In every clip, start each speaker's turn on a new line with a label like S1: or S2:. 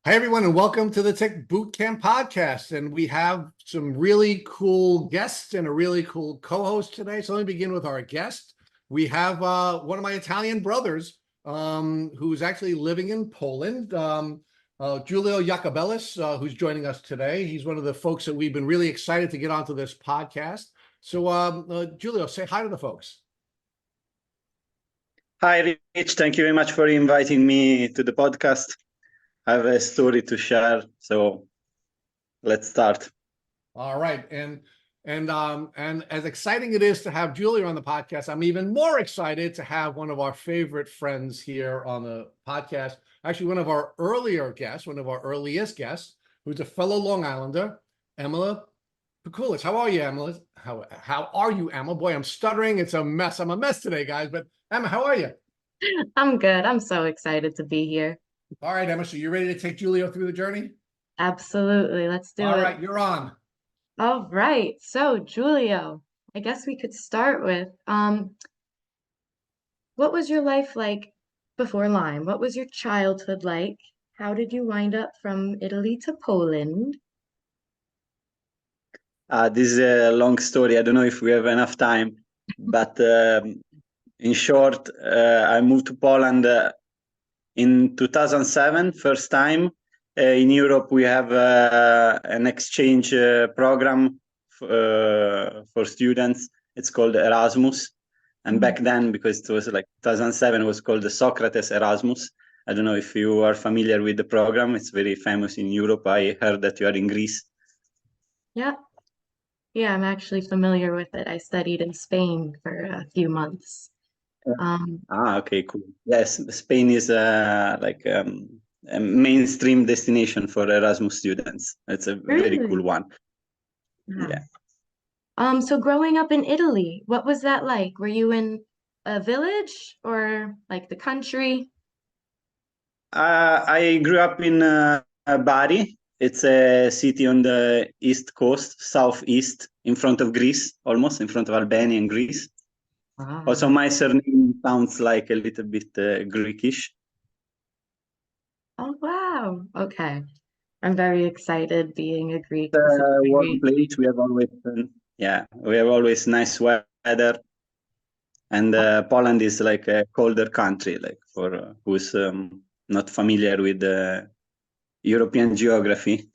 S1: Hi, everyone, and welcome to the Tech Bootcamp podcast. And we have some really cool guests and a really cool co-host today. So let me begin with our guest. We have one of my Italian brothers who's actually living in Poland, Giulio Lacobellis, who's joining us today. He's one of the folks that we've been really excited to get onto this podcast. So Giulio, say hi to the folks.
S2: Hi, Rich. Thank you very much for inviting me to the podcast. I have a story to share, so let's start.
S1: All right, and as exciting it is to have Giulio on the podcast, I'm even more excited to have one of our favorite friends here on the podcast. Actually, one of our earliest guests, who's a fellow Long Islander, Emma Pikulis. How are you, Emma? How are you, Emma? Boy, I'm stuttering. It's a mess. I'm a mess today, guys. But Emma, how are you?
S3: I'm good. I'm so excited to be here.
S1: All right, Emma. So you ready to take Giulio through the journey?
S3: Absolutely. Let's do it.
S1: All right, you're on.
S3: All right. So, Giulio, I guess we could start with what was your life like before Lyme? What was your childhood like? How did you wind up from Italy to Poland?
S2: This is a long story. I don't know if we have enough time, but in short, I moved to Poland in 2007, first time. In Europe, we have an exchange program for students. It's called Erasmus. And back then, because it was like 2007, it was called the Socrates Erasmus. I don't know if you are familiar with the program. It's very famous in Europe. I heard that you are in Greece.
S3: Yeah. Yeah, I'm actually familiar with it. I studied in Spain for a few months.
S2: Okay, cool. Yes, Spain is like a mainstream destination for Erasmus students. It's a very
S3: Really?
S2: cool one.
S3: Yeah.
S2: Yeah.
S3: So growing up in Italy, what was that like? Were you in a village or like the country?
S2: I grew up in Bari. It's a city on the east coast, southeast, in front of Greece, almost in front of Albania and Greece. Also,
S3: Wow.
S2: my surname sounds like a little bit Greekish.
S3: Oh, wow. Okay. I'm very excited being a Greek. This is
S2: Warm
S3: great.
S2: place. We have always nice weather. And Poland is like a colder country, like for who's not familiar with European geography.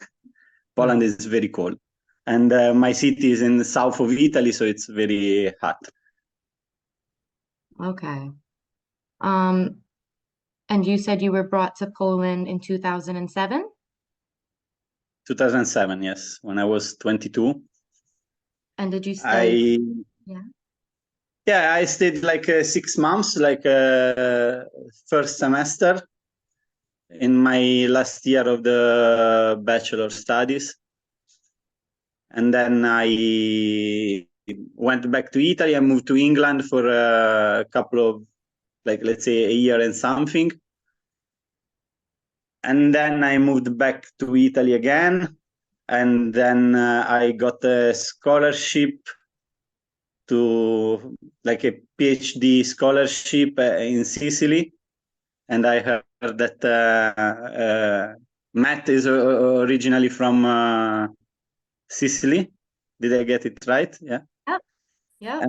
S2: Poland is very cold. And my city is in the south of Italy, so it's very hot.
S3: Okay. Um, and you said you were brought to Poland in 2007?
S2: 2007, yes, when I was 22.
S3: And did you study?
S2: I
S3: Yeah.
S2: Yeah, I stayed like 6 months, like first semester in my last year of the bachelor studies. And then I went back to Italy. I moved to England for a couple of, like, let's say a year and something. And then I moved back to Italy again. And then I got a scholarship to, like, a PhD scholarship in Sicily. And I heard that Matt is originally from Sicily. Did I get it right? Yeah.
S3: Yep. Yep.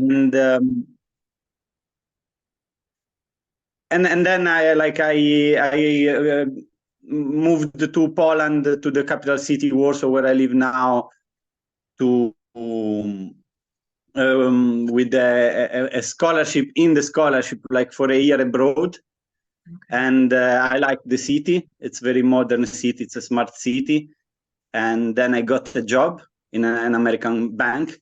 S2: And then I moved to Poland, to the capital city Warsaw, where I live now, to with a scholarship, in the scholarship, like for a year abroad. And I like the city. It's a very modern city. It's a smart city. And then I got a job in an American bank.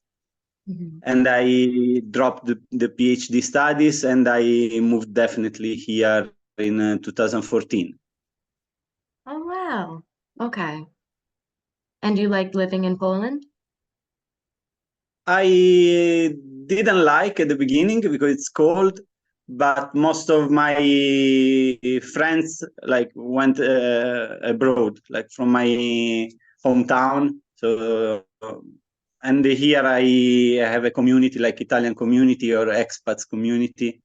S3: Mhm.
S2: And I dropped the PhD studies, and I moved definitely here in 2014.
S3: Oh, wow. Okay. And you liked living in Poland?
S2: I didn't like at the beginning because it's cold, but most of my friends like went abroad, like from my hometown. So and here I have a community, like Italian community or expats community,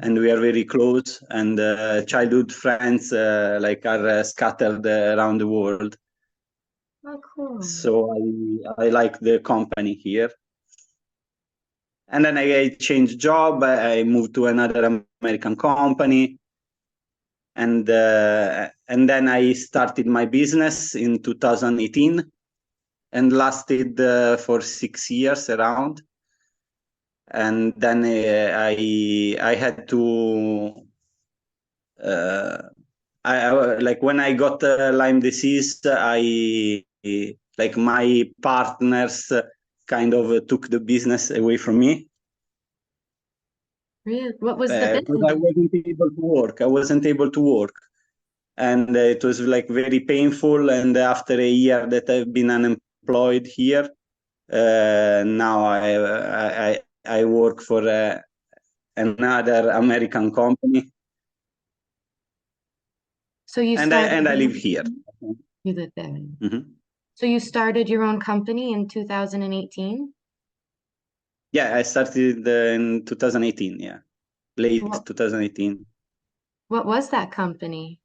S2: and we are very close, and childhood friends like are scattered around the world.
S3: Oh, cool.
S2: So I like the company here. And then I changed job. I moved to another American company, and then I started my business in 2018, and lasted for 6 years around. And then I had to like when I got Lyme disease, I like my partners kind of took the business away from me.
S3: Really? What was the
S2: Because I
S3: business?
S2: wasn't able to work. I wasn't able to work, and it was like very painful. And after a year that I've been unemployed here, now I work for another American company,
S3: So you
S2: and I
S3: started
S2: live here.
S3: you live there.
S2: Mhm.
S3: So you started your own company in 2018?
S2: Yeah, I started in 2018. Yeah, late
S3: What
S2: 2018.
S3: what was that company?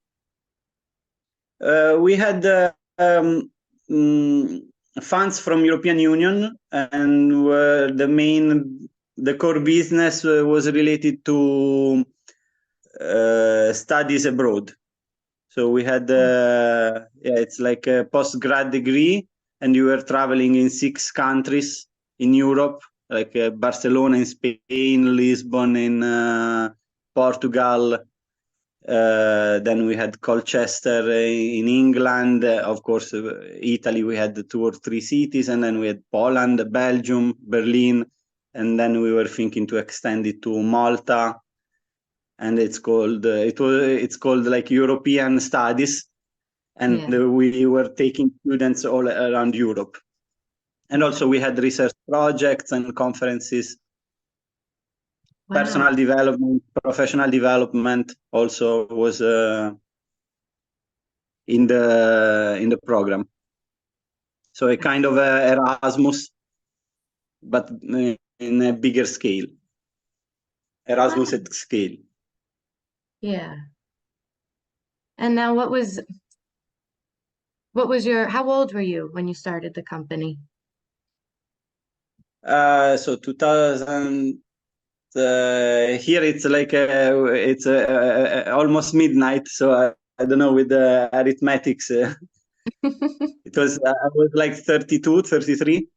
S2: We had mm, funds from European Union, and the core business was related to studies abroad. So we had yeah, it's like a post-grad degree, and you were traveling in 6 countries in Europe, like Barcelona in Spain, Lisbon in Portugal. Then we had Colchester in England. Of course, Italy, we had 2 or 3 cities, and then we had Poland, Belgium, Berlin, and then we were thinking to extend it to Malta. And it's called like European Studies, and
S3: Yeah.
S2: we were taking students all around Europe. And
S3: Okay.
S2: also we had research projects and conferences,
S3: Wow.
S2: personal development, professional development also was in the program. So a kind of Erasmus, but in a bigger scale. Erasmus
S3: Wow.
S2: at scale.
S3: Yeah. And now what was your how old were you when you started the company?
S2: So 2000. Here it's like it's almost midnight, so I don't know with the arithmetics. I was like 32, 33.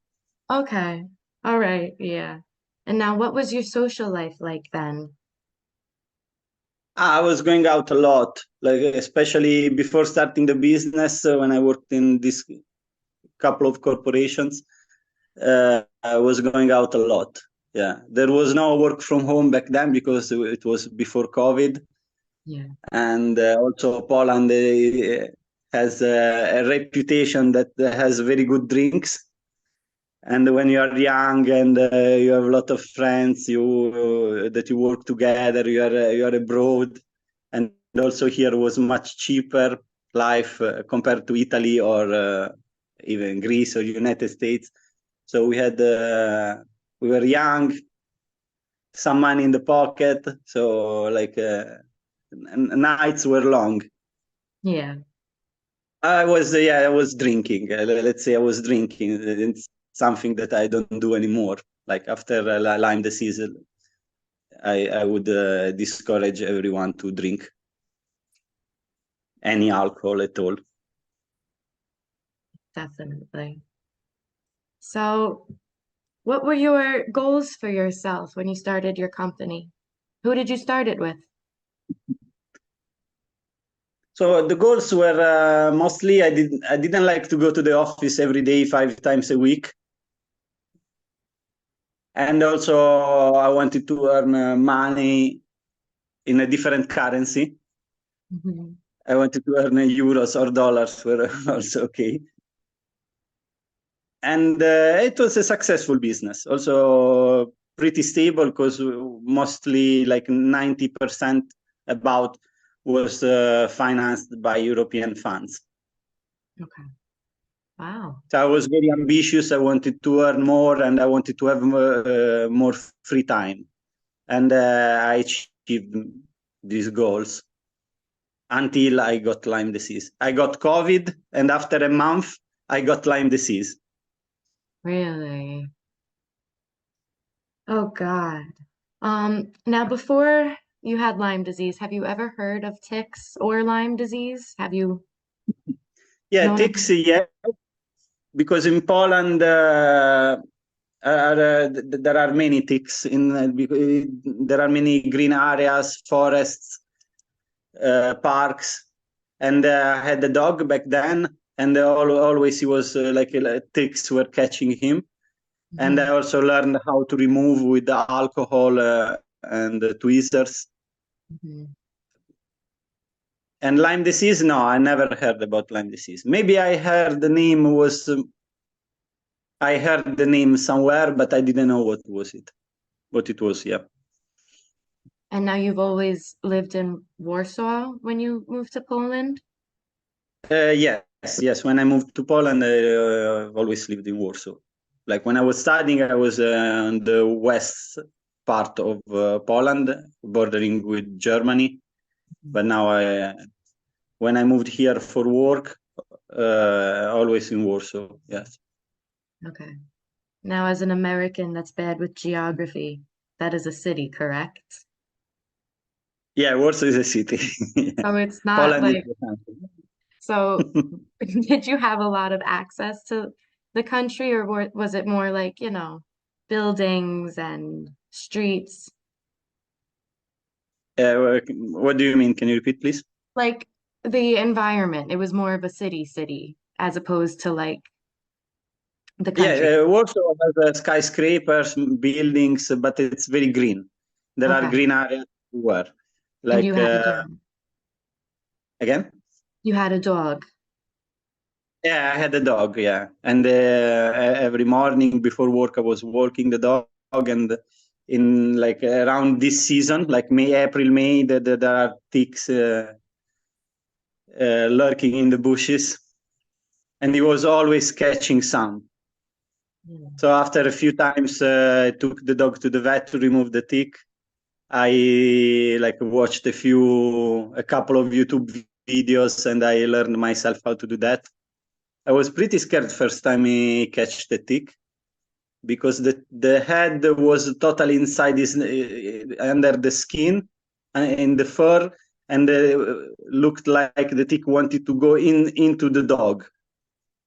S3: Okay. All right. Yeah. And now what was your social life like then?
S2: I was going out a lot, like especially before starting the business, when I worked in this couple of corporations. I was going out a lot. Yeah, there was no work from home back then because it was before COVID,
S3: Yeah.
S2: and also Poland has a reputation that has very good drinks. And when you are young and you have a lot of friends, that you work together, you are abroad, and also here was much cheaper life compared to Italy or even Greece or United States. So we were young, some money in the pocket, so like nights were long.
S3: Yeah.
S2: I was drinking. Let's say I was drinking. It's something that I don't do anymore. Like after Lyme disease, I would discourage everyone to drink any alcohol at all.
S3: Definitely. So, what were your goals for yourself when you started your company? Who did you start it with?
S2: So the goals were mostly I didn't like to go to the office every day, 5 times a week, and also I wanted to earn money in a different currency.
S3: Mhm.
S2: I wanted to earn euros or dollars were also okay. And it was a successful business. Also pretty stable because mostly like 90% about was financed by European funds.
S3: Okay. Wow.
S2: So I was very ambitious. I wanted to earn more and I wanted to have more free time. And I achieve these goals until I got Lyme disease. I got COVID, and after a month, I got Lyme disease.
S3: Really? Oh God. Now before you had Lyme disease, have you ever heard of ticks or Lyme disease? Have you
S2: Yeah,
S3: known
S2: ticks,
S3: about?
S2: yeah, because in Poland, there are many ticks there are many green areas, forests, parks, and I had a dog back then, and always he was ticks were catching him, and I
S3: Mhm,
S2: also learned how to remove with the alcohol and tweezers.
S3: mhm.
S2: And Lyme disease, no, I never heard about Lyme disease. Maybe I heard the name somewhere, but I didn't know what it was. Yeah.
S3: And now you've always lived in Warsaw when you moved to Poland?
S2: Yes, yes. When I moved to Poland, I always lived in Warsaw. Like when I was studying, I was on the west part of Poland, bordering with Germany. But now, when I moved here for work, always in Warsaw. Yes.
S3: Okay. Now, as an American that's bad with geography, that is a city, correct?
S2: Yeah, Warsaw is a city. Yeah.
S3: So it's not
S2: Poland is
S3: like,
S2: the country.
S3: so did you have a lot of access to the country, or was it more like, buildings and streets?
S2: What do you mean? Can you repeat, please?
S3: Like the environment, it was more of a city as opposed to like the country.
S2: Yeah, Warsaw has skyscrapers, buildings, but it's very green. There are
S3: Okay.
S2: green areas everywhere.
S3: And you
S2: Like
S3: had a dog.
S2: again?
S3: You had a dog.
S2: Yeah, I had a dog. Yeah, and every morning before work, I was walking the dog, and in like around this season, like May, April, May, there are ticks lurking in the bushes, and he was always catching some.
S3: Mm.
S2: So after a few times, I took the dog to the vet to remove the tick. I like watched a couple of YouTube videos, and I learned myself how to do that. I was pretty scared first time he catch the tick because the head was totally inside his under the skin and in the fur, and looked like the tick wanted to go into the dog,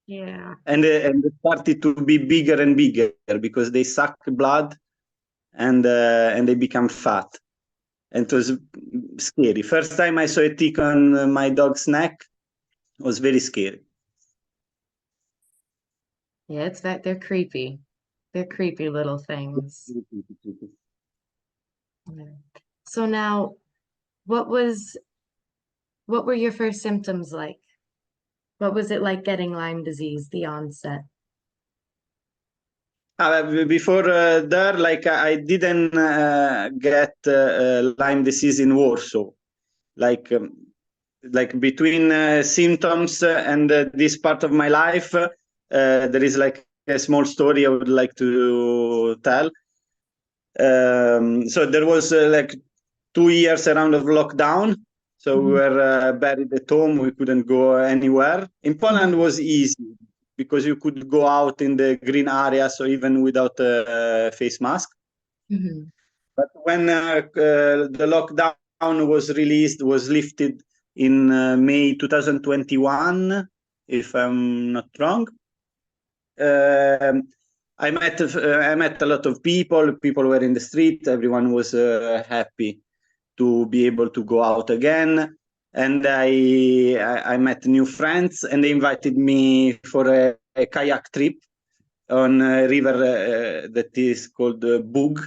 S3: Yeah.
S2: and it started to be bigger and bigger because they suck blood, and they become fat. And it was scary. First time I saw a tick on my dog's neck, it was very scary.
S3: Yeah, it's that they're creepy. They're creepy little things. Yeah. So now, what was what were your first symptoms like? What was it like getting Lyme disease, the onset?
S2: Before there, like I didn't get Lyme disease in Warsaw. Like like between symptoms and this part of my life, there is like a small story I would like to tell. So there was like 2 years around of lockdown. So we
S3: Mhm.
S2: were buried at home. We couldn't go anywhere. In Poland
S3: Mhm.
S2: was easy because you could go out in the green area, so even without a face mask.
S3: Mhm.
S2: But when the lockdown was lifted in May 2021, if I'm not wrong. Um, I met a lot of people. People were in the street. Everyone was happy to be able to go out again. And I met new friends, and they invited me for a kayak trip on a river that is called Bug.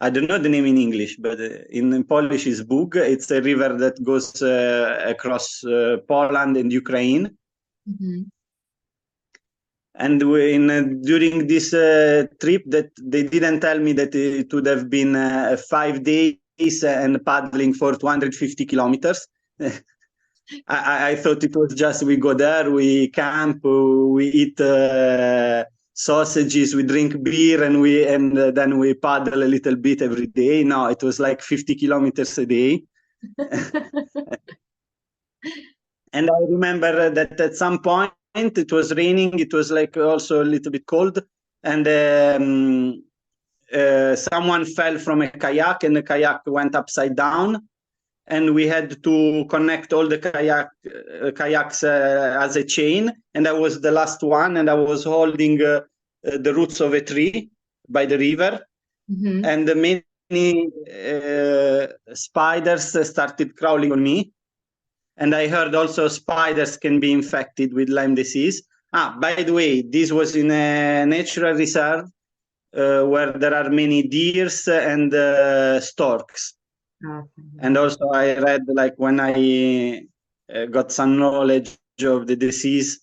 S2: I don't know the name in English, but in Polish is Bug. It's a river that goes across Poland and Ukraine.
S3: Mhm.
S2: And during this trip, that they didn't tell me that it would have been 5 days and paddling for 250 kilometers. I thought it was just we go there, we camp, we eat sausages, we drink beer, and then we paddle a little bit every day. No, it was like 50 kilometers a day. And I remember that at some point it was raining. It was like also a little bit cold, and someone fell from a kayak, and the kayak went upside down, and we had to connect all the kayaks as a chain. And I was the last one, and I was holding the roots of a tree by the river, and many spiders started crawling on me. And I heard also spiders can be infected with Lyme disease. By the way, this was in a natural reserve where there are many deers and storks.
S3: Okay.
S2: And also I read, like, when I got some knowledge of the disease,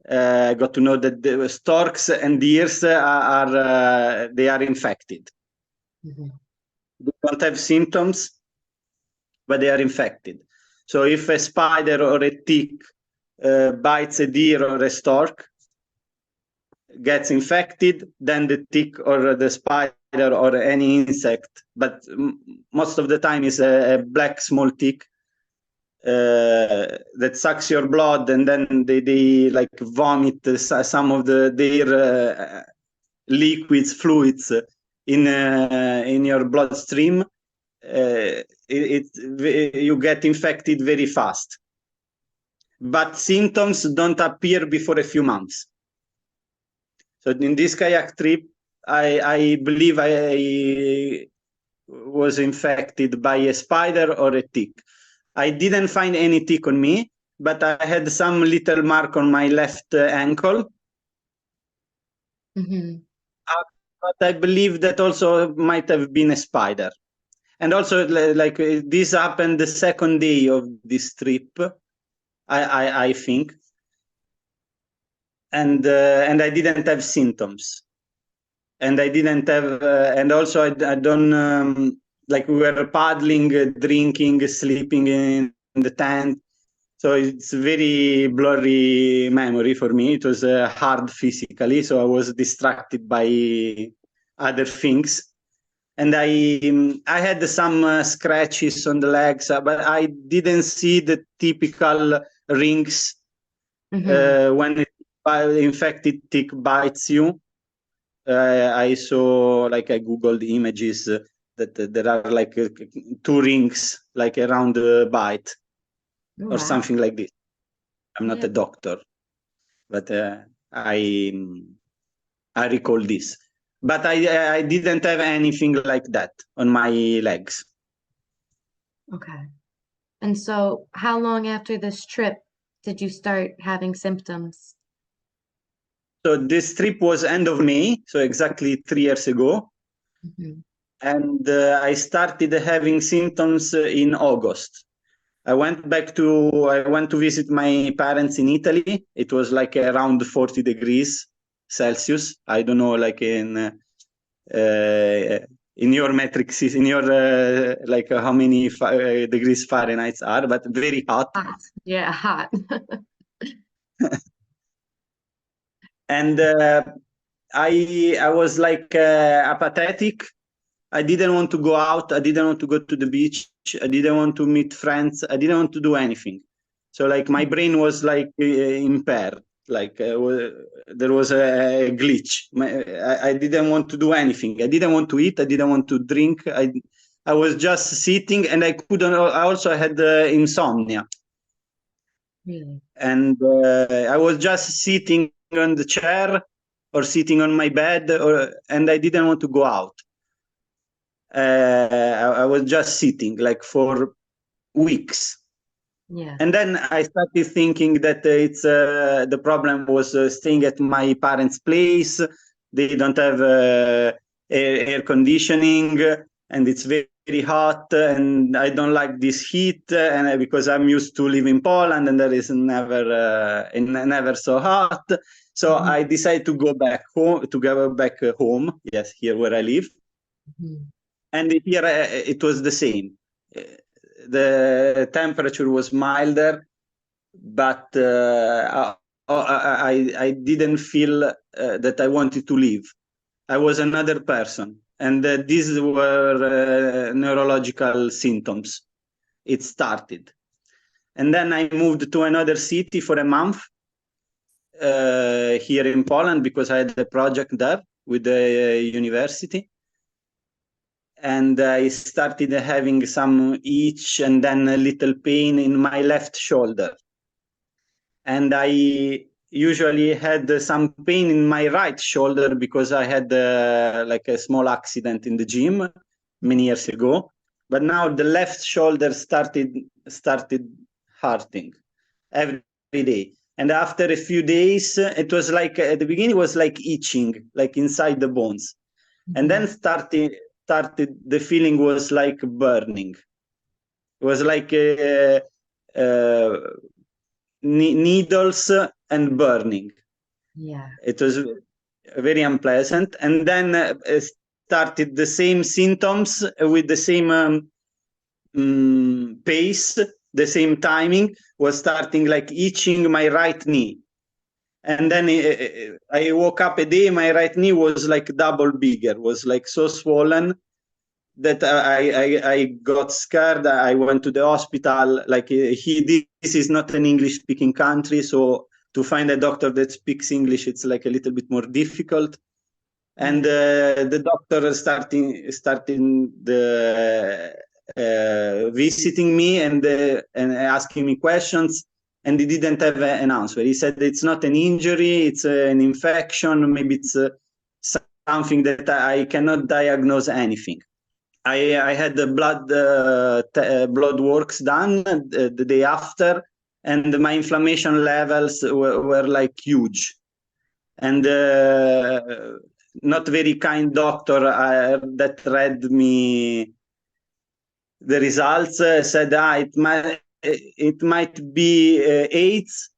S2: I got to know that the storks and deers they are infected. They don't have symptoms, but they are infected. So if a spider or a tick bites a deer or a stork, gets infected, then the tick or the spider or any insect, but most of the time is a black small tick that sucks your blood, and then they like vomit some of their liquids, fluids in your bloodstream. You get infected very fast, but symptoms don't appear before a few months. So in this kayak trip, I believe I was infected by a spider or a tick. I didn't find any tick on me, but I had some little mark on my left ankle. But I believe that also might have been a spider. And also, like, this happened the second day of this trip, I think. And I didn't have symptoms. And I didn't have, and also I don't, like, we were paddling, drinking, sleeping in the tent. So it's very blurry memory for me. It was hard physically, so I was distracted by other things. And I had some scratches on the legs, but I didn't see the typical rings when an infected tick bites you. I saw, like, I Googled images that there are like 2 rings, like around the bite or something like this. I'm not a doctor, but I recall this. But I didn't have anything like that on my legs.
S3: Okay. And so how long after this trip did you start having symptoms?
S2: So this trip was end of May, so exactly 3 years ago. And I started having symptoms in August. I went to visit my parents in Italy. It was like around 40 degrees Celsius. I don't know, like in your metric system, in your like how many degrees Fahrenheit are, but very hot.
S3: Yeah, hot.
S2: And I was like apathetic. I didn't want to go out. I didn't want to go to the beach. I didn't want to meet friends. I didn't want to do anything. So, like, my brain was like impaired. Like there was a glitch. I didn't want to do anything. I didn't want to eat. I didn't want to drink. I was just sitting, and I couldn't. I also had insomnia.
S3: Really?
S2: And I was just sitting on the chair or sitting on my bed, and I didn't want to go out. I was just sitting, like, for weeks.
S3: Yeah.
S2: And then I started thinking that it's the problem was staying at my parents' place. They don't have air conditioning, and it's very, very hot, and I don't like this heat, and because I'm used to live in Poland, and there is never so hot. So I decided to go back home. Yes, here where I live. And here it was the same. The temperature was milder, but I I didn't feel that I wanted to leave. I was another person, and these were neurological symptoms. It started, and then I moved to another city for a month here in Poland because I had a project there with the university. And I started having some itch and then a little pain in my left shoulder. And I usually had some pain in my right shoulder because I had like a small accident in the gym many years ago. But now the left shoulder started hurting every day. And after a few days, it was like at the beginning it was like itching, like inside the bones. And then started the feeling was like burning. It was like needles and burning.
S3: Yeah.
S2: It was very unpleasant. And then started the same symptoms with the same pace, the same timing, was starting like itching my right knee. And then I woke up a day, my right knee was like double bigger, was like so swollen that I got scared. I went to the hospital. Like this is not an English speaking country, so to find a doctor that speaks English, it's like a little bit more difficult. And the doctor starting the visiting me and asking me questions, and he didn't have an answer. He said it's not an injury, it's an infection, maybe it's something that I cannot diagnose anything. I had the blood works done the day after, and my inflammation levels were like huge. And not very kind doctor that read me the results said it might be AIDS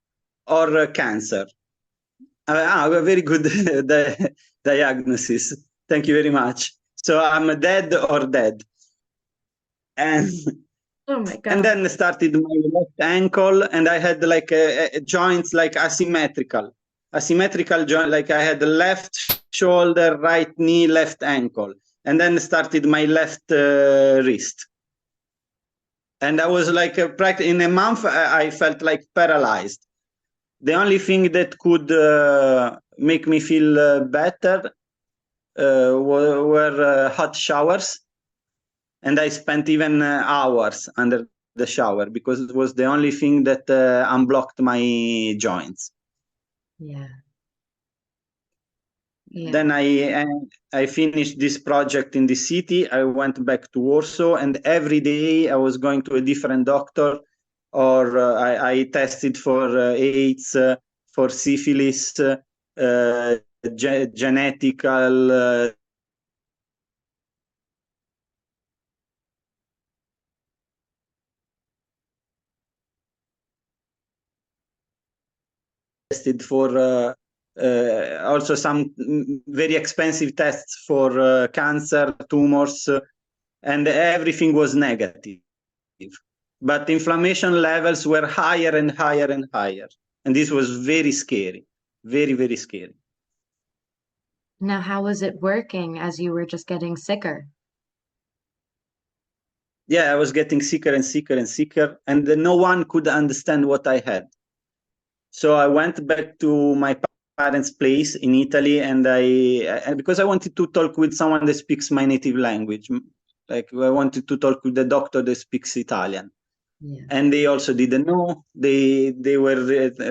S2: or cancer. A very good diagnosis. Thank you very much. So I'm dead or dead. And
S3: Oh my God.
S2: and then started my left ankle, and I had like joints like asymmetrical joint. Like I had the left shoulder, right knee, left ankle, and then started my left wrist. And I was like in a month, I felt like paralyzed. The only thing that could make me feel better were hot showers. And I spent even hours under the shower because it was the only thing that unblocked my joints.
S3: Yeah. Yeah.
S2: Then I finished this project in the city. I went back to Warsaw, and every day I was going to a different doctor, or I tested for AIDS, for syphilis, genetical. Tested for also some very expensive tests for cancer, tumors, and everything was negative. But inflammation levels were higher and higher and higher. And this was very scary, very, very scary.
S3: Now, how was it working as you were just getting sicker?
S2: Yeah, I was getting sicker and sicker and sicker, and no one could understand what I had. So I went back to my parents' place in Italy, and because I wanted to talk with someone that speaks my native language, like I wanted to talk with the doctor that speaks Italian.
S3: Yeah.
S2: And they also didn't know. They were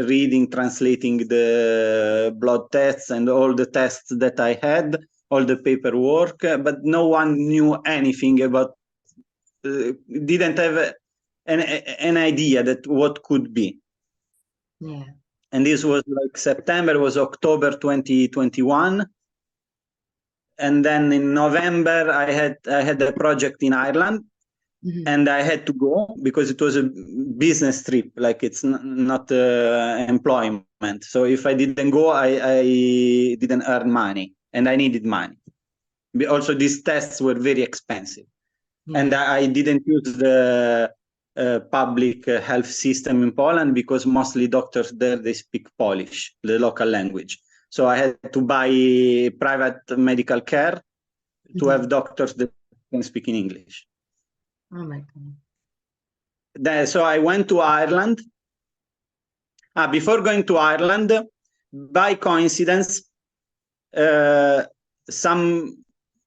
S2: reading, translating the blood tests and all the tests that I had, all the paperwork, but no one knew anything about. Didn't have an idea that what could be.
S3: Yeah.
S2: And this was like September, was October 2021. And then in November, I had a project in Ireland, and I had to go because it was a business trip. Like it's not employment. So if I didn't go, I didn't earn money, and I needed money. Also, these tests were very expensive.
S3: Yeah.
S2: And I didn't use the public health system in Poland, because mostly doctors there, they speak Polish, the local language. So I had to buy private medical care to have doctors that can speak in English.
S3: Oh my God.
S2: So I went to Ireland. Before going to Ireland, by coincidence, some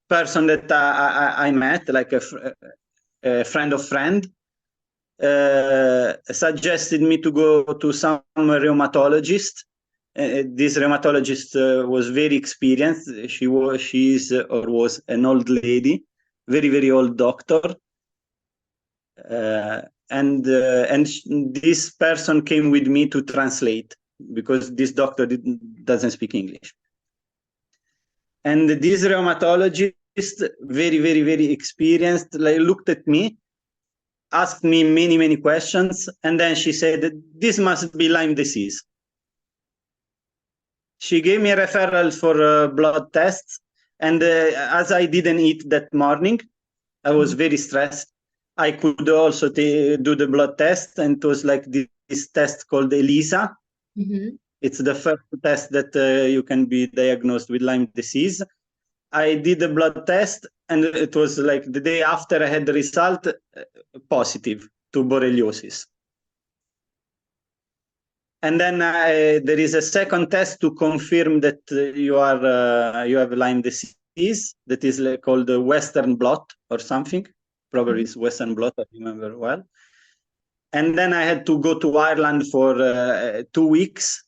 S2: person that I met, like a friend of friend, suggested me to go to some rheumatologist. This rheumatologist was very experienced. She was an old lady, very, very old doctor. And this person came with me to translate, because this doctor doesn't speak English. And this rheumatologist, very, very, very experienced, like, looked at me, asked me many, many questions, and then she said, this must be Lyme disease. She gave me a referral for blood tests, and as I didn't eat that morning, I was very stressed. I could also do the blood test, and it was like this test called ELISA. It's the first test that you can be diagnosed with Lyme disease. I did the blood test, and it was like the day after I had the result, positive to borreliosis. And then there is a second test to confirm that you have Lyme disease. That is called the Western blot or something. Probably it's Western blot, I remember well. And then I had to go to Ireland for 2 weeks.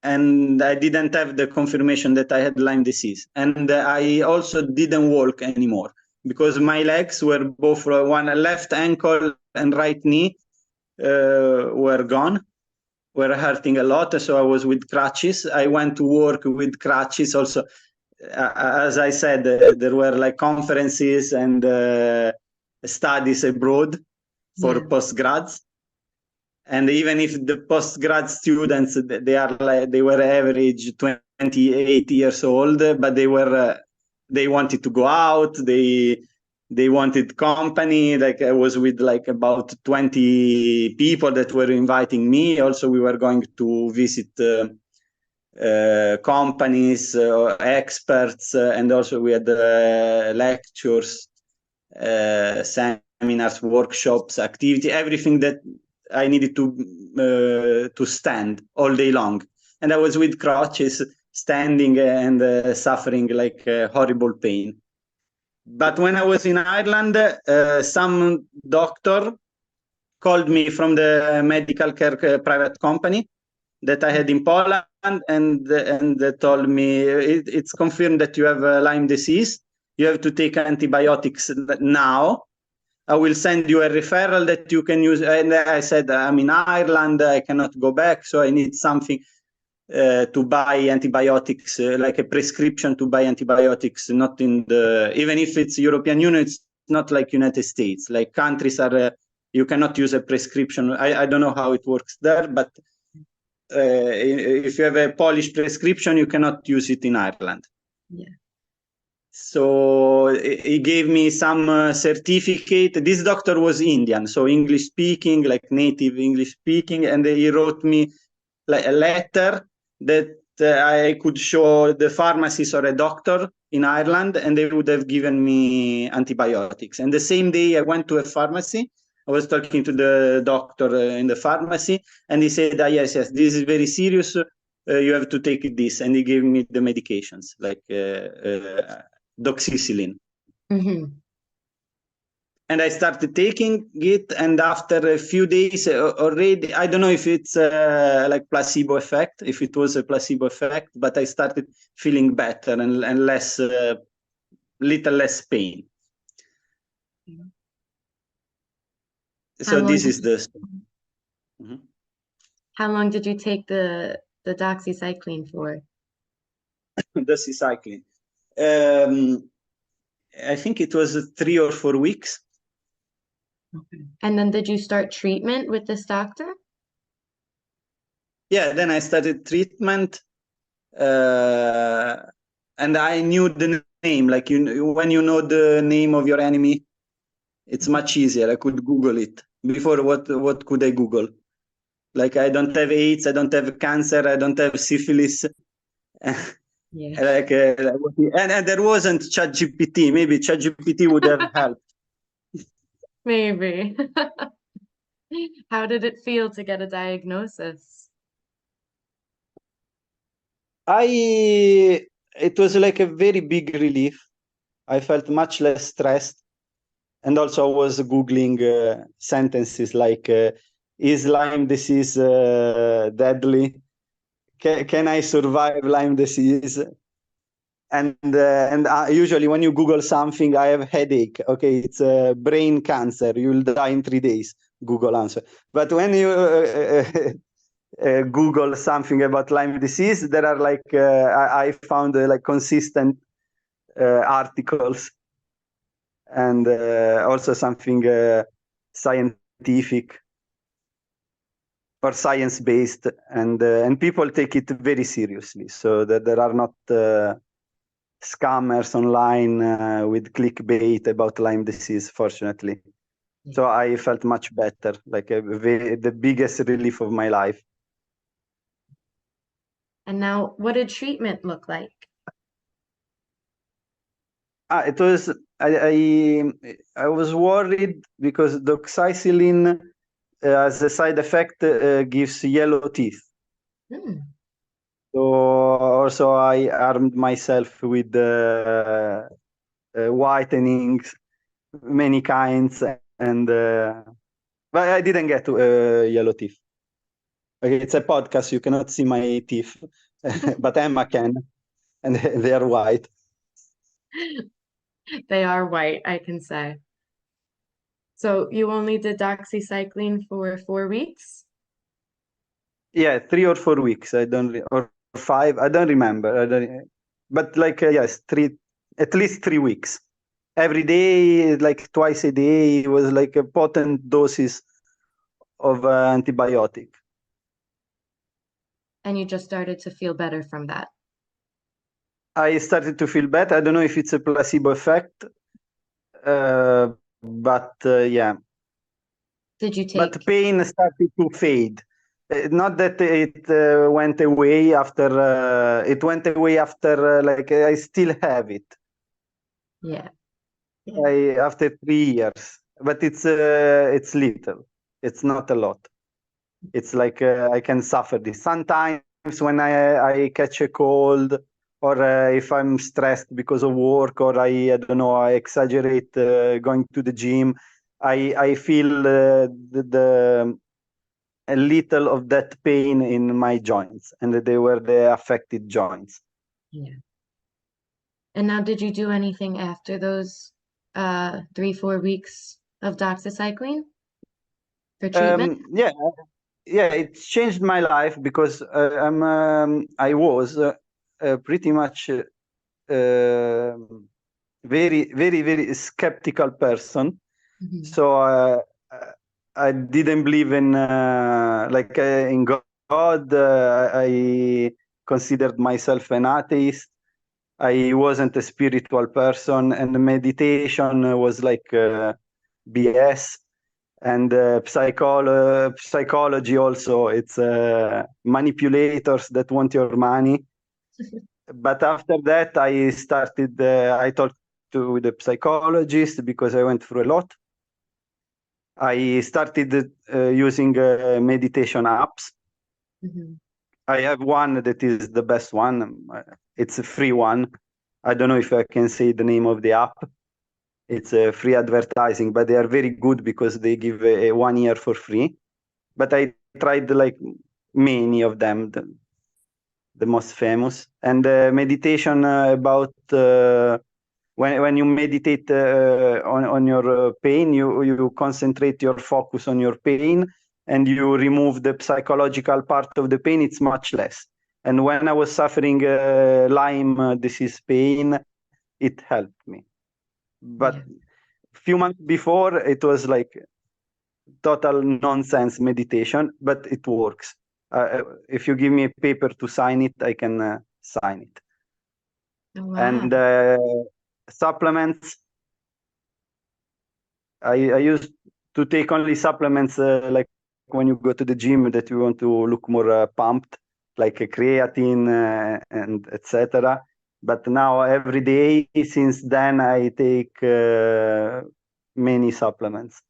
S2: And I didn't have the confirmation that I had Lyme disease. And I also didn't walk anymore, because my legs were both, one left ankle and right knee were gone, were hurting a lot. So I was with crutches. I went to work with crutches also. As I said, there were like conferences and studies abroad for postgrads. And even if the postgrad students, they were average 28 years old, but they wanted to go out. They wanted company. Like I was with like about 20 people that were inviting me. Also, we were going to visit companies, experts, and also we had lectures, seminars, workshops, activity, everything that I needed to stand all day long. And I was with crutches, standing and suffering like horrible pain. But when I was in Ireland, some doctor called me from the medical care private company that I had in Poland, and they told me, it's confirmed that you have Lyme disease. You have to take antibiotics now. I will send you a referral that you can use. And I said, I'm in Ireland, I cannot go back, so I need something to buy antibiotics, like a prescription to buy antibiotics, not in even if it's European Union, it's not like United States. Like countries are, you cannot use a prescription. I don't know how it works there, but if you have a Polish prescription, you cannot use it in Ireland.
S3: Yeah.
S2: So he gave me some certificate. This doctor was Indian, so English speaking, like native English speaking, and he wrote me like a letter that I could show the pharmacist or a doctor in Ireland, and they would have given me antibiotics. And the same day I went to a pharmacy. I was talking to the doctor in the pharmacy, and he said, yes, this is very serious. You have to take this. And he gave me the medications, like doxycycline. And I started taking it, and after a few days already, I don't know if it's like placebo effect, if it was a placebo effect, but I started feeling better and less, little less pain. So this is the.
S3: How long did you take the doxycycline for?
S2: Doxycycline. I think it was 3 or 4 weeks.
S3: Okay. And then did you start treatment with this doctor?
S2: Yeah, then I started treatment, and I knew the name. Like when you know the name of your enemy, It's much easier. I could Google it. Before, what could I Google? Like, I don't have AIDS, I don't have cancer, I don't have syphilis.
S3: Yeah.
S2: And there wasn't ChatGPT. Maybe ChatGPT would have helped.
S3: Maybe. How did it feel to get a diagnosis?
S2: It was like a very big relief. I felt much less stressed. And also I was Googling sentences like, is Lyme disease deadly? Can I survive Lyme disease? And usually when you Google something, I have headache. Okay, it's brain cancer. You will die in 3 days. Google answer. But when you Google something about Lyme disease, there are like I found like consistent articles, and also something scientific or science-based, and people take it very seriously. So that there are not scammers online with clickbait about Lyme disease, fortunately. So I felt much better, like the biggest relief of my life.
S3: And now, what did treatment look like?
S2: It was I was worried because doxycycline as a side effect gives yellow teeth.
S3: Hmm.
S2: So also I armed myself with whitenings, many kinds, and but I didn't get yellow teeth. Okay, it's a podcast, you cannot see my teeth, but Emma can, and they are white.
S3: They are white, I can say. So you only did doxycycline for 4 weeks?
S2: Yeah, 3 or 4 weeks. I don't or 5. I don't remember. But like yes, at least 3 weeks. Every day, like twice a day, it was like a potent doses of antibiotic.
S3: And you just started to feel better from that.
S2: I started to feel better. I don't know if it's a placebo effect, but yeah.
S3: Did you
S2: But
S3: take,
S2: pain started to fade. Not that it went away after. It went away after. Like I still have it.
S3: yeah.
S2: After 3 years, but it's little. It's not a lot. It's like I can suffer this sometimes when I catch a cold, or if I'm stressed because of work, or I don't know, I exaggerate going to the gym. I feel the a little of that pain in my joints, and they were the affected joints.
S3: Yeah. And now, did you do anything after those 3, 4 weeks of doxycycline for treatment?
S2: Yeah, yeah, it changed my life because I was pretty much very, very, very skeptical person.
S3: Mhm.
S2: So I didn't believe in in God. I considered myself an atheist. I wasn't a spiritual person, and meditation was like BS. And psychology also, it's manipulators that want your money. But after that, I talked with a psychologist because I went through a lot. I started using meditation apps.
S3: Mhm.
S2: I have one that is the best one. It's a free one. I don't know if I can say the name of the app. It's a free advertising, but they are very good because they give a 1 year for free. But I tried like many of them, the most famous. And meditation about when you meditate on your pain, you concentrate your focus on your pain, and you remove the psychological part of the pain. It's much less. And when I was suffering Lyme disease pain, it helped me. But
S3: Yeah.
S2: few months before, it was like total nonsense meditation, but it works. If you give me a paper to sign it, I can sign it.
S3: Oh, wow.
S2: And supplements, I used to take only supplements like when you go to the gym that you want to look more pumped, like creatine and etc. But now every day since then I take many supplements.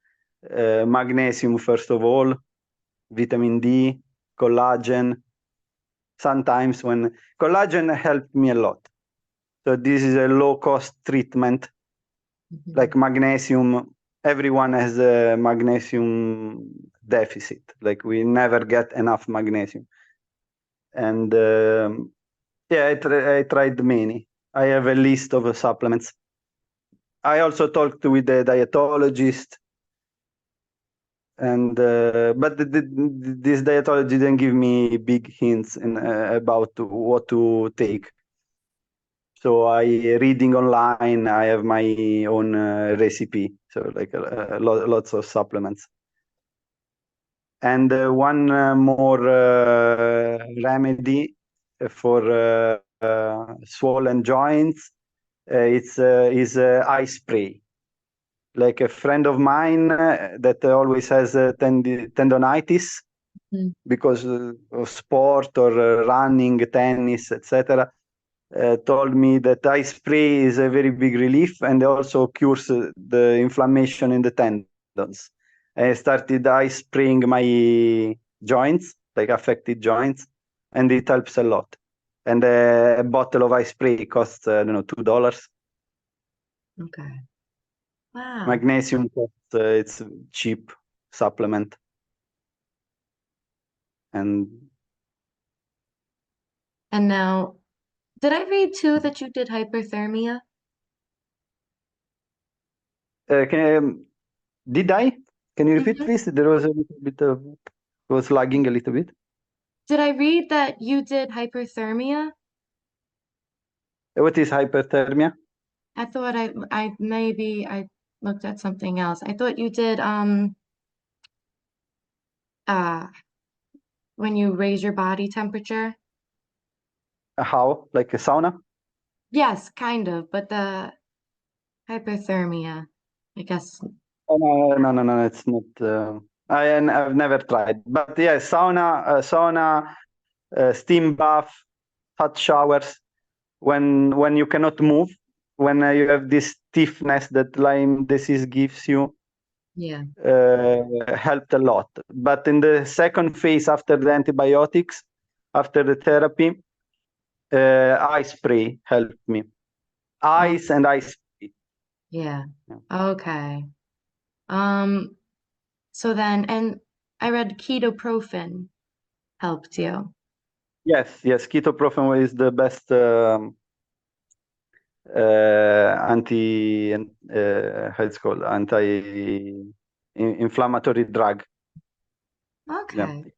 S2: Magnesium first of all, vitamin D, collagen. Sometimes when collagen helped me a lot. So this is a low cost treatment like magnesium. Everyone has a magnesium deficit. Like we never get enough magnesium. And yeah, I tried many. I have a list of supplements. I also talked with the dietologist, and but this dietologist didn't give me big hints about what to take. So I reading online. I have my own recipe. So like lots of supplements. And one more remedy for swollen joints. It's is eye spray. Like a friend of mine that always has tendonitis because of sport or running, tennis, etc. Told me that eye spray is a very big relief and also cures the inflammation in the tendons. I started eye spraying my joints, like affected joints, and it helps a lot. And a bottle of eye spray costs, I don't know, $2.
S3: Okay. Wow.
S2: Magnesium costs, it's cheap supplement. And
S3: now, did I read too that you did hyperthermia?
S2: did I? Can you repeat,
S3: Mhm.
S2: please? There was a little bit of, was lagging a little bit.
S3: Did I read that you did hyperthermia?
S2: What is hyperthermia?
S3: I thought I maybe I looked at something else. I thought you did uh when you raise your body temperature.
S2: How? Like a sauna?
S3: Yes, kind of, but the hyperthermia, I guess.
S2: Oh, no, it's not. I've never tried. But yeah, sauna, steam bath, hot showers. When you cannot move, when you have this stiffness that Lyme disease gives you,
S3: Yeah.
S2: helped a lot. But in the second phase after the antibiotics, after the therapy, eye spray helped me. Ice and ice spray.
S3: Yeah.
S2: Yeah.
S3: Okay. Um, so then, and I read ketoprofen helped you.
S2: Yes, ketoprofen is the best how it's called, anti-inflammatory drug. Yeah.
S3: Okay.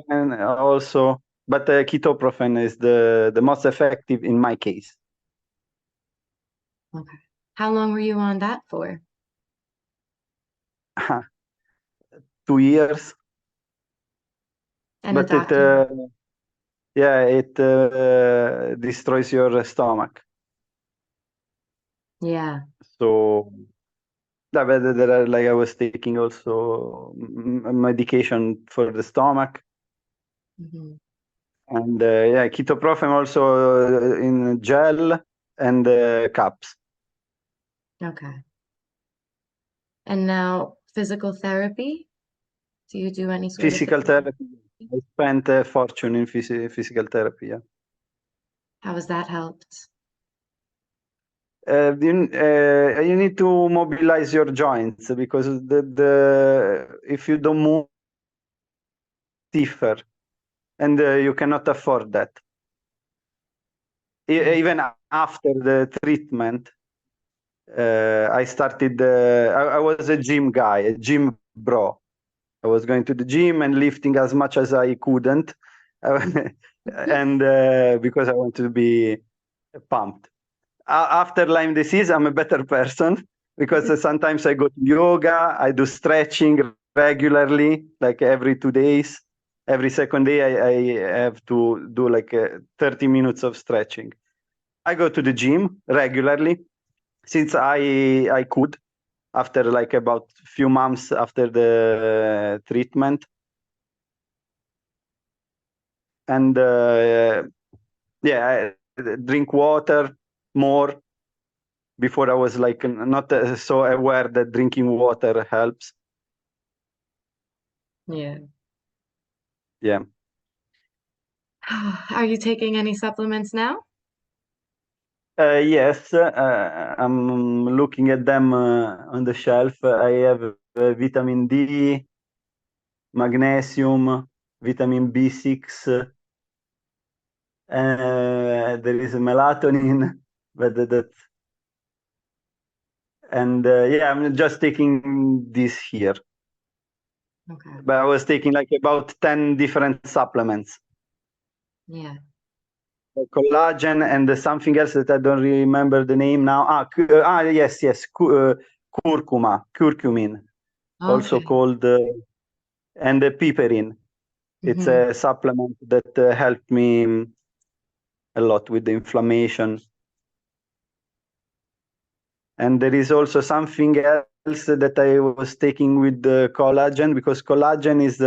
S2: And also, but ketoprofen is the most effective in my case.
S3: Okay. How long were you on that for?
S2: 2 years.
S3: And the
S2: But it
S3: doctor,
S2: destroys your stomach.
S3: yeah.
S2: So there are, like, I was taking also medication for the stomach.
S3: Mhm.
S2: And ketoprofen also in gel and caps.
S3: Okay. And now physical therapy? Do you do any sort of
S2: Physical
S3: physical
S2: therapy. I spent a fortune in physical therapy. Yeah.
S3: How has that helped?
S2: You need to mobilize your joints because the if you don't move, stiffer, and you cannot afford that.
S3: Yeah.
S2: Even after the treatment, I started. I was a gym guy, a gym bro. I was going to the gym and lifting as much as I couldn't, and because I wanted to be pumped. After Lyme disease, I'm a better person because sometimes I go to yoga, I do stretching regularly, like every 2 days. Every second day, I have to do like 30 minutes of stretching. I go to the gym regularly since I could. after like about few months after the treatment. And yeah, I drink water more. Before I was like not so aware that drinking water helps.
S3: Yeah.
S2: Yeah.
S3: Are you taking any supplements now?
S2: Yes, I'm looking at them on the shelf. I have vitamin D, magnesium, vitamin B6. There is melatonin, but that's and yeah, I'm just taking this here.
S3: Okay.
S2: But I was taking like about 10 different supplements.
S3: Yeah.
S2: Collagen and something else that I don't remember the name now. Yes, curcumin, also
S3: Okay.
S2: called, and piperin. It's
S3: Hmm.
S2: a supplement that helped me a lot with the inflammation. And there is also something else that I was taking with the collagen, because collagen is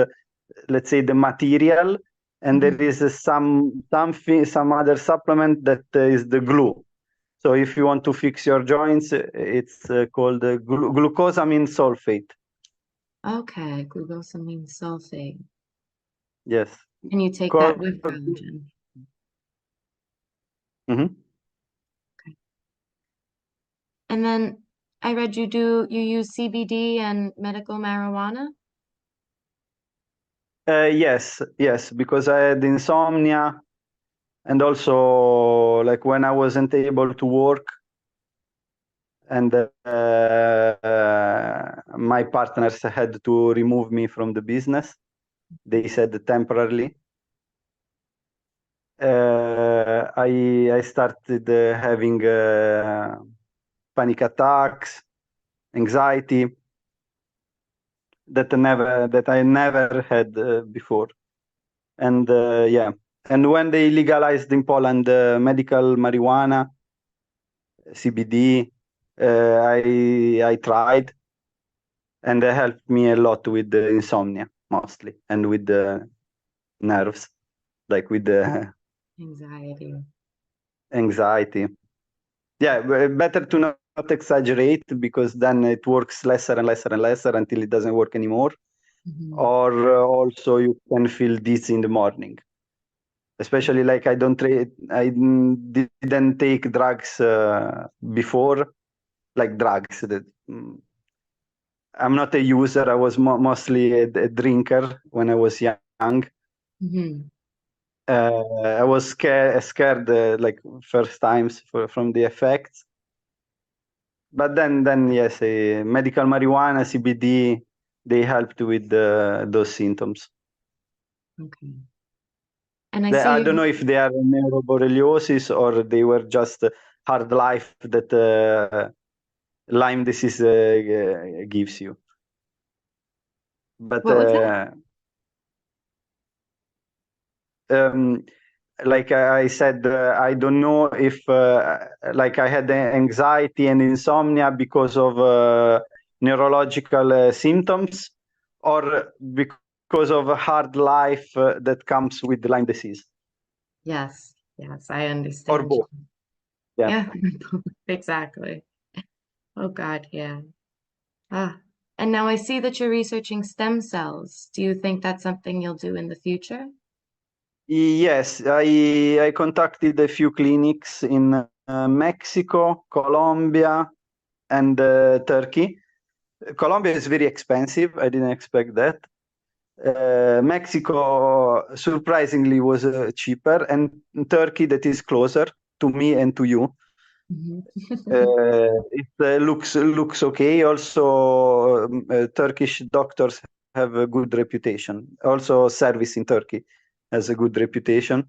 S2: let's say the material, and there is some other supplement that is the glue. So if you want to fix your joints, it's called glucosamine sulfate.
S3: Okay. Glucosamine sulfate.
S2: Yes.
S3: And you take that with collagen.
S2: Mhm.
S3: And then I read you use CBD and medical marijuana?
S2: Yes, because I had insomnia, and also like when I wasn't able to work, and my partners had to remove me from the business. They said temporarily. I started having panic attacks, anxiety that I never had before. And yeah, and when they legalized in Poland medical marijuana, CBD, I tried, and it helped me a lot with the insomnia mostly, and with the nerves, like with the
S3: Anxiety.
S2: anxiety. Yeah, better to not exaggerate, because then it works lesser and lesser and lesser until it doesn't work anymore. Or also you can feel dizzy in the morning. Especially like I didn't take drugs before, like drugs that I'm not a user. I was mostly a drinker when I was young.
S3: Hmm.
S2: I was scared like first times from the effects. But then yes, medical marijuana, CBD, they helped with those symptoms.
S3: Okay. And I see
S2: I don't
S3: you.
S2: know if they are neuroborreliosis or they were just hard life that Lyme disease gives you. But
S3: What was that?
S2: um, like I said, I don't know if like I had anxiety and insomnia because of neurological symptoms, or because of a hard life that comes with Lyme disease,
S3: Yes. Yes, I
S2: or
S3: understand you.
S2: both. Yeah.
S3: Yeah, exactly. Oh God, yeah. Ah. And now I see that you're researching stem cells. Do you think that's something you'll do in the future?
S2: Yes, I contacted a few clinics in Mexico, Colombia, and Turkey. Colombia is very expensive. I didn't expect that. Mexico surprisingly was cheaper, and Turkey, that is closer to me and to you.
S3: Mhm.
S2: It looks okay. Also, Turkish doctors have a good reputation. Also, service in Turkey has a good reputation,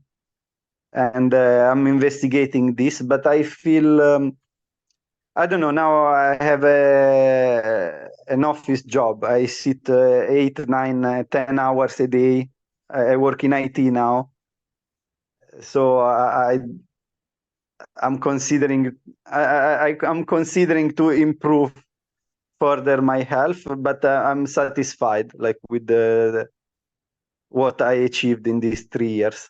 S2: and I'm investigating this. But I feel I don't know. Now I have an office job. I sit 8, 9, 10 hours a day. I work in IT now, so I'm considering I'm considering to improve further my health, but I'm satisfied like with what I achieved in these 3 years,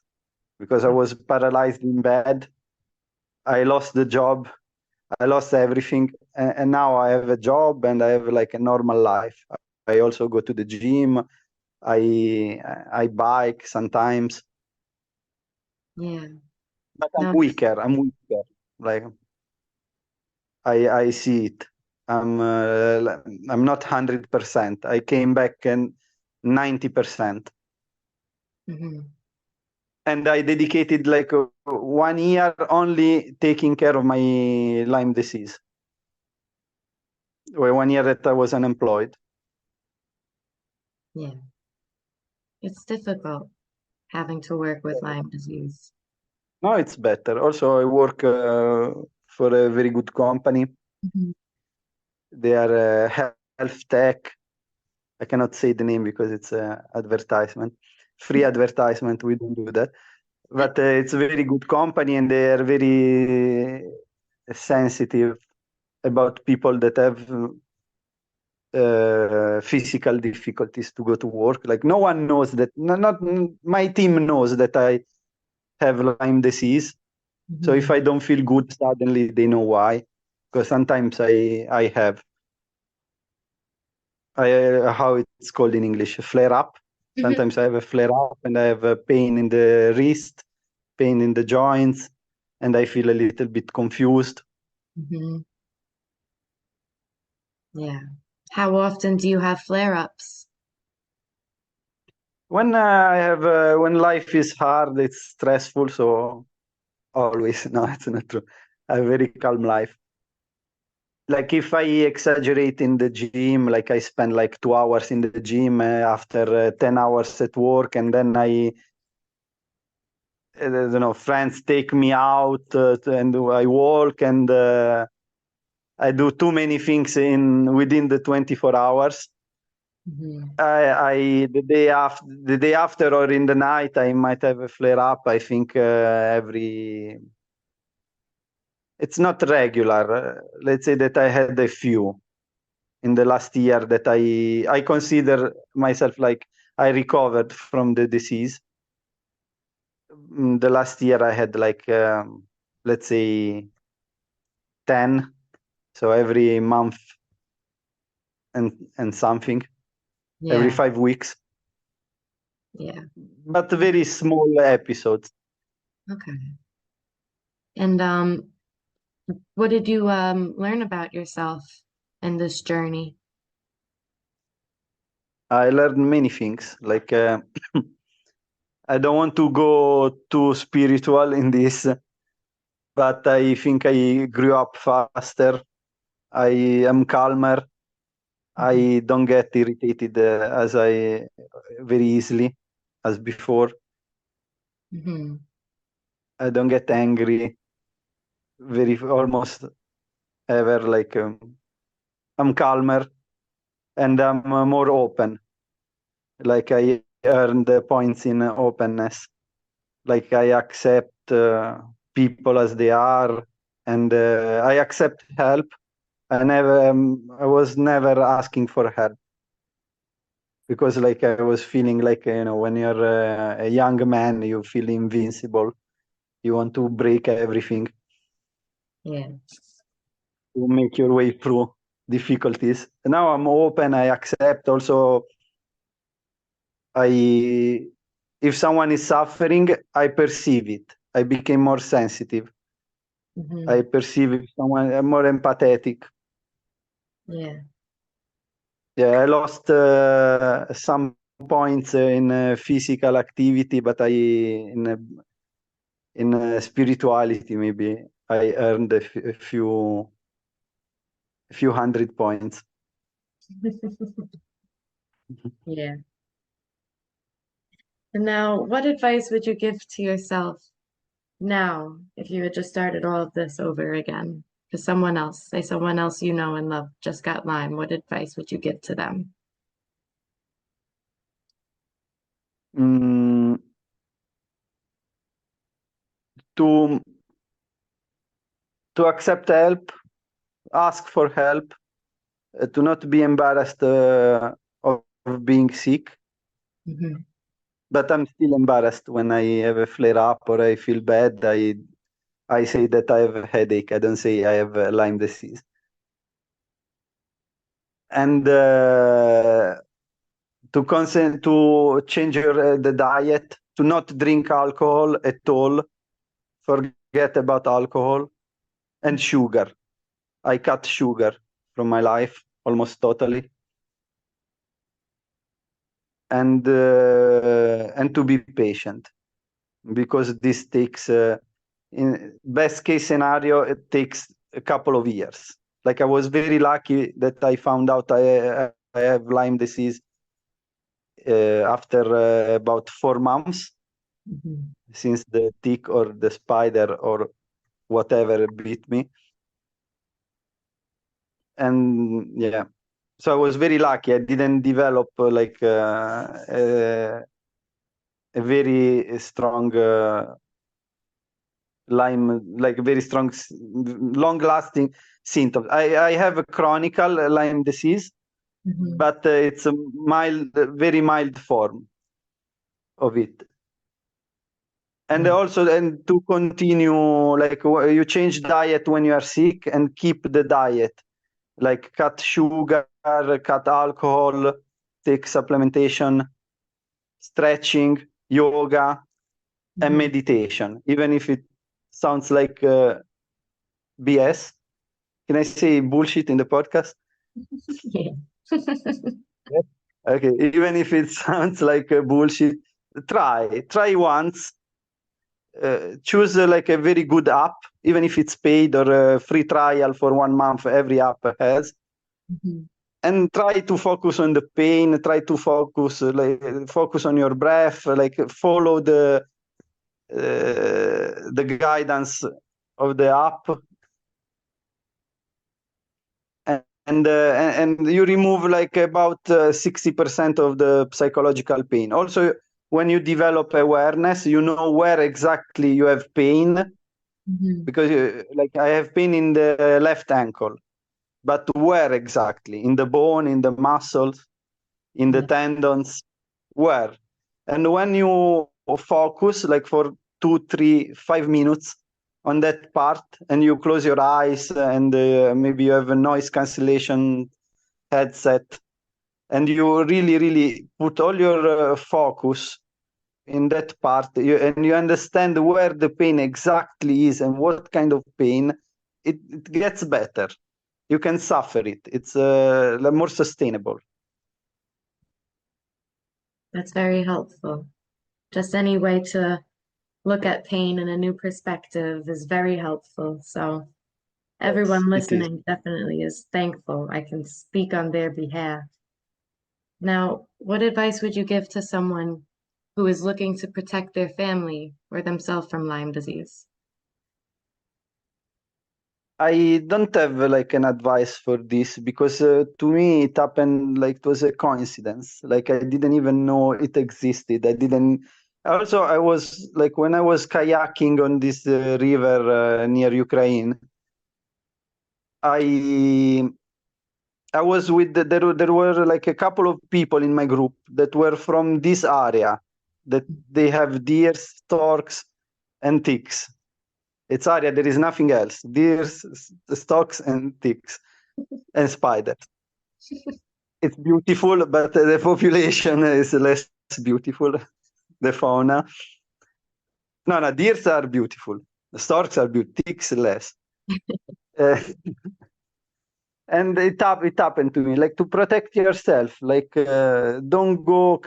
S2: because I was paralyzed in bed. I lost the job. I lost everything, and now I have a job and I have like a normal life. I also go to the gym. I bike sometimes,
S3: Yeah.
S2: but
S3: No,
S2: I'm weaker. Like I see it. I'm not 100%. I came back and 90%.
S3: mhm.
S2: And I dedicated like 1 year only taking care of my Lyme disease. Or 1 year that I was unemployed.
S3: Yeah. It's difficult having to work with Lyme disease.
S2: No, it's better. Also, I work for a very good company.
S3: Mhm.
S2: They are health tech. I cannot say the name because it's advertisement, free advertisement. We don't do that. But it's a very good company, and they are very sensitive about people that have physical difficulties to go to work. Like no one knows that. Not my team knows that I have Lyme disease. So if
S3: Mhm.
S2: I don't feel good, suddenly they know why. Because sometimes I have how it's called in English, a flare up.
S3: Mhm.
S2: Sometimes I have a flare up and I have a pain in the wrist, pain in the joints, and I feel a little bit confused.
S3: Mhm. Yeah. How often do you have flare-ups?
S2: When I have when life is hard, it's stressful. So always, no, it's not true. I have a very calm life. Like if I exaggerate in the gym, like I spend like 2 hours in the gym after 10 hours at work, and then friends take me out and I walk and I do too many things in within the 24 hours.
S3: Mhm.
S2: The day after or in the night, I might have a flare up. I think it's not regular. Let's say that I had a few in the last year that I consider myself like I recovered from the disease. The last year I had like let's say 10, so every month and something, every
S3: Yeah.
S2: 5 weeks,
S3: Yeah.
S2: but very small episodes.
S3: Okay. And what did you learn about yourself in this journey?
S2: I learned many things. Like I don't want to go too spiritual in this, but I think I grew up faster. I am calmer.
S3: Mhm.
S2: I don't get irritated as I very easily as before.
S3: Mhm.
S2: I don't get angry very almost ever. Like I'm calmer and I'm more open. Like I earn the points in openness. Like I accept people as they are, and I accept help. I was never asking for help because like I was feeling like when you're a young man, you feel invincible. You want to break everything
S3: Yeah.
S2: to make your way through difficulties. Now I'm open. I accept. Also, I if someone is suffering, I perceive it. I became more sensitive. I
S3: Mhm.
S2: perceive if someone more empathetic.
S3: Yeah.
S2: Yeah, I lost some points in physical activity, but in spirituality maybe I earned a few 100 points.
S3: Yeah. And now, what advice would you give to yourself now if you had just started all of this over again? To someone else, say someone else you know and love just got Lyme, what advice would you give to them?
S2: Mm, to to accept help, ask for help, to not be embarrassed of being sick.
S3: Mhm.
S2: But I'm still embarrassed when I have a flare up or I feel bad. I say that I have a headache. I don't say I have Lyme disease. And to change the diet, to not drink alcohol at all, forget about alcohol and sugar. I cut sugar from my life almost totally. And to be patient, because this takes, in best case scenario, it takes a couple of years. Like I was very lucky that I found out I have Lyme disease after about 4 months
S3: Mhm.
S2: since the tick or the spider or whatever bit me. And yeah, so I was very lucky. I didn't develop a very strong Lyme, like very strong, long-lasting symptoms. I have a chronic Lyme disease,
S3: Mhm.
S2: but it's a mild, very mild form of it. And
S3: Yeah.
S2: also, and to continue, like you change diet when you are sick and keep the diet, like cut sugar, cut alcohol, take supplementation, stretching, yoga, and
S3: Mhm.
S2: meditation, even if it sounds like BS. Can I say bullshit in the podcast?
S3: Yeah.
S2: Yes. Okay, even if it sounds like bullshit, try once. Choose like a very good app, even if it's paid or a free trial for 1 month. Every app has,
S3: Mhm.
S2: and try to focus on the pain. Try to focus on your breath. Like follow the guidance of the app, and you remove like about 60% of the psychological pain. Also, when you develop awareness, you know where exactly you have pain,
S3: Mhm.
S2: because like I have pain in the left ankle, but where exactly? In the bone, in the muscles, in the
S3: Yeah.
S2: tendons, where? And when you focus like for 2, 3, 5 minutes on that part, and you close your eyes, and maybe you have a noise cancellation headset, and you really, really put all your focus in that part, and you understand where the pain exactly is and what kind of pain, it gets better. You can suffer it. It's more sustainable.
S3: That's very helpful. Just any way to look at pain in a new perspective is very helpful. So
S2: Yes,
S3: everyone
S2: it is.
S3: listening definitely is thankful. I can speak on their behalf. Now, what advice would you give to someone who is looking to protect their family or themselves from Lyme disease?
S2: I don't have like an advice for this, because to me it happened like it was a coincidence. Like I didn't even know it existed. I didn't. Also, I was like when I was kayaking on this river near Ukraine, I I was with there were like a couple of people in my group that were from this area, that they have deer, storks, and ticks. It's area there is nothing else. Deer, storks, and ticks, and spiders. It's beautiful, but the population is less beautiful. The fauna. No, no, deers are beautiful. The storks are beautiful. Ticks less. Uh, and it happened to me, like, to protect yourself, like don't go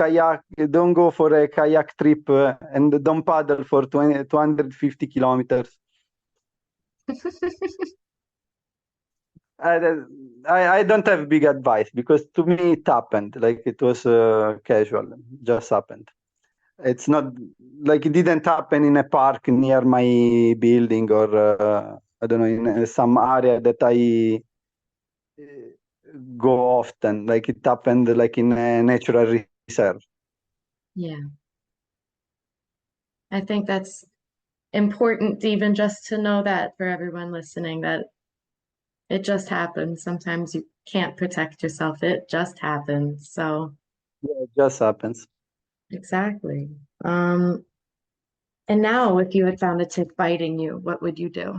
S2: for a kayak trip and don't paddle for 250 kilometers. I, I don't have big advice, because to me it happened, like it was casual, just happened. It's not like it didn't happen in a park near my building, or I don't know, in some area that I go often. Like it happened like in a natural reserve.
S3: Yeah, I think that's important even just to know that for everyone listening, that It just happens. Sometimes you can't protect yourself. It just happens. So
S2: Yeah, it just happens.
S3: exactly. And now if you had found a tick biting you, what would you do?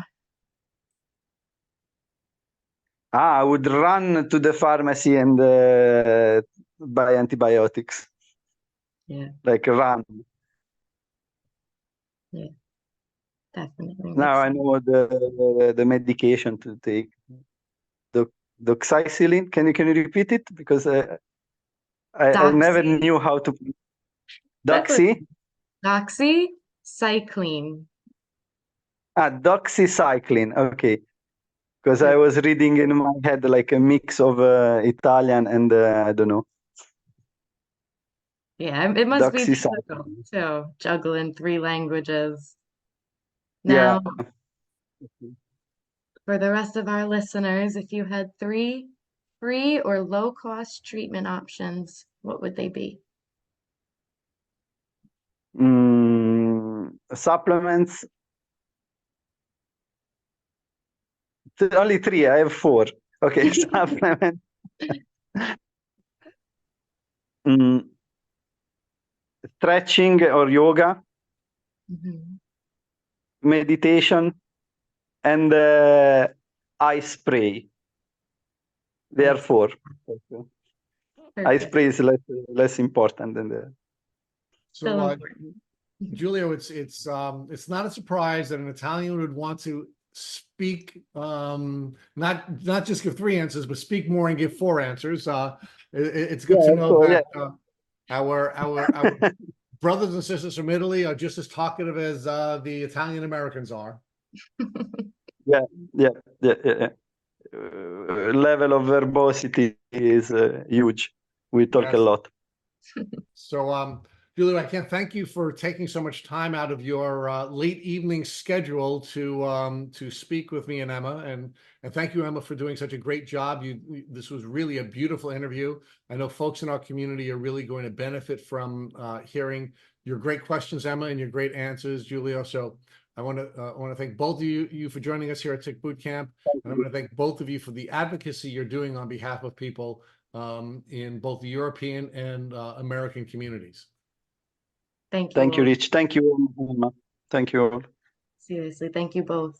S2: I would run to the pharmacy and buy antibiotics.
S3: Yeah,
S2: Like run.
S3: yeah, definitely
S2: Now
S3: makes
S2: I
S3: sense.
S2: know the medication to take. Doxycycline. Can you repeat it? Because I never
S3: Doxy.
S2: knew how to.
S3: That's what
S2: Doxy?
S3: doxycycline.
S2: Doxycycline. Okay. Because I
S3: Perfect.
S2: was reading in my head like a mix of Italian and I don't know,
S3: Yeah, it must be difficult
S2: doxycycline.
S3: too, juggling three languages.
S2: Yeah.
S3: Now, for the rest of our listeners, if you had three free or low-cost treatment options, what would they be?
S2: Supplements. Only three. I have four. Okay. Supplement. Mm, Stretching or yoga,
S3: Mhm.
S2: meditation, and eye spray. There are
S3: Nice.
S2: four. Okay. Eye
S3: Perfect.
S2: spray is less important than the.
S1: So,
S3: Still important.
S1: Giulio, it's not a surprise that an Italian would want to speak, not just give three answers, but speak more and give four answers. It's good to
S2: Yeah.
S1: know
S2: So
S1: that
S2: yeah.
S1: our brothers and sisters from Italy are just as talkative as the Italian Americans are.
S2: Yeah. Yeah. Yeah. Yeah. Level of verbosity is huge. We talk a
S1: Yes.
S2: lot.
S1: So, Giulio, I can't thank you for taking so much time out of your late evening schedule to speak with me and Emma, and thank you, Emma, for doing such a great job. This was really a beautiful interview. I know folks in our community are really going to benefit from hearing your great questions, Emma, and your great answers, Giulio. So I want to thank both of you for joining us here at Tick Boot Camp, and I want to thank both of you for the advocacy you're doing on behalf of people in both the European and American communities.
S3: Thank you
S2: Thank you,
S3: all.
S2: Rich. Thank you, Emma. Thank you all.
S3: Seriously, thank you both.